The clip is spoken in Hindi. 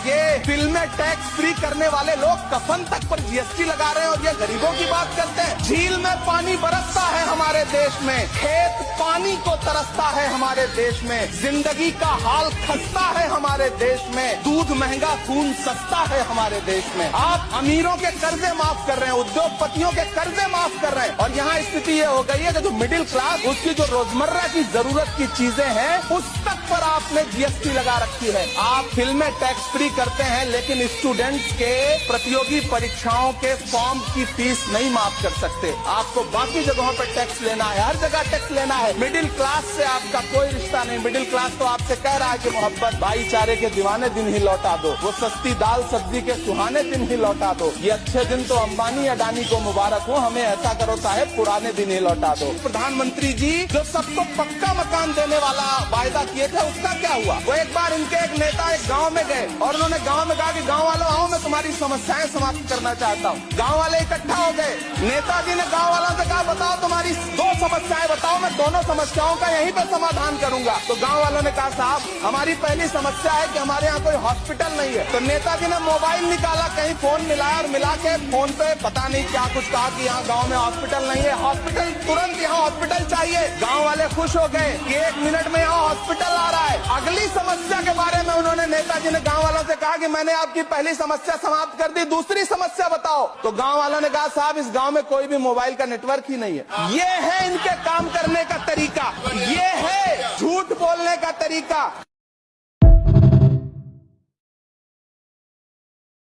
ये फिल्में टैक्स फ्री करने वाले लोग कफन तक पर जीएसटी लगा रहे हैं और ये गरीबों की बात करते हैं। झील में पानी बरसता है हमारे देश में, खेत पानी को तरसता है हमारे देश में, जिंदगी का हाल खस्ता है हमारे देश में, दूध महंगा खून सस्ता है हमारे देश में। आप अमीरों के कर्जे माफ कर रहे हैं, उद्योगपतियों के कर्जे माफ कर रहे हैं और यहाँ स्थिति ये हो गई है कि जो मिडिल क्लास उसकी जो रोजमर्रा की जरूरत की चीजें हैं उस तक पर आपने जीएसटी लगा रखी है। आप फिल्में टैक्स फ्री करते हैं लेकिन स्टूडेंट्स के प्रतियोगी परीक्षाओं के फॉर्म की फीस नहीं माफ कर सकते। आपको बाकी जगहों पर टैक्स लेना है, हर जगह टैक्स लेना है। मिडिल क्लास से आपका कोई रिश्ता नहीं। मिडिल क्लास तो आपसे कह रहा है कि मोहब्बत भाईचारे के दीवाने दिन ही लौटा दो, वो सस्ती दाल सब्जी के सुहाने दिन ही लौटा दो। ये अच्छे दिन तो अंबानी अडानी को मुबारक हो, हमें ऐसा करो साहब पुराने दिन ही लौटा दो। प्रधानमंत्री जी जो सबको पक्का मकान देने वाला वायदा किए थे उसका क्या हुआ? वो एक बार इनके एक नेता एक गाँव में गए और उन्होंने गाँव में कहा कि गाँव वालों आओ मैं तुम्हारी समस्याएं समाप्त करना चाहता हूँ। गाँव वाले इकट्ठा हो गए। नेताजी ने गाँव वालों से कहा बताओ तुम्हारी 2 समस्याएं बताओ, मैं दोनों समस्याओं का यहीं पे समाधान करूंगा। तो गांव वालों ने कहा साहब हमारी पहली समस्या है कि हमारे यहाँ कोई हॉस्पिटल नहीं है। तो नेताजी ने मोबाइल निकाला, कहीं फोन मिलाया और मिला के फोन पे पता नहीं क्या कुछ कहा कि यहाँ गांव में हॉस्पिटल नहीं है, हॉस्पिटल तुरंत यहाँ हॉस्पिटल चाहिए। गांव वाले खुश हो गए कि 1 मिनट में यहाँ हॉस्पिटल आ रहा है। अगली समस्या के बारे में उन्होंने नेताजी ने गाँव वालों से कहा कि मैंने आपकी पहली समस्या समाप्त कर दी, दूसरी समस्या बताओ। तो गाँव वालों ने कहा साहब इस गाँव में कोई भी मोबाइल का नेटवर्क ही नहीं है। ये है इनके काम करने का तरीका, ये है झूठ बोलने का तरीका।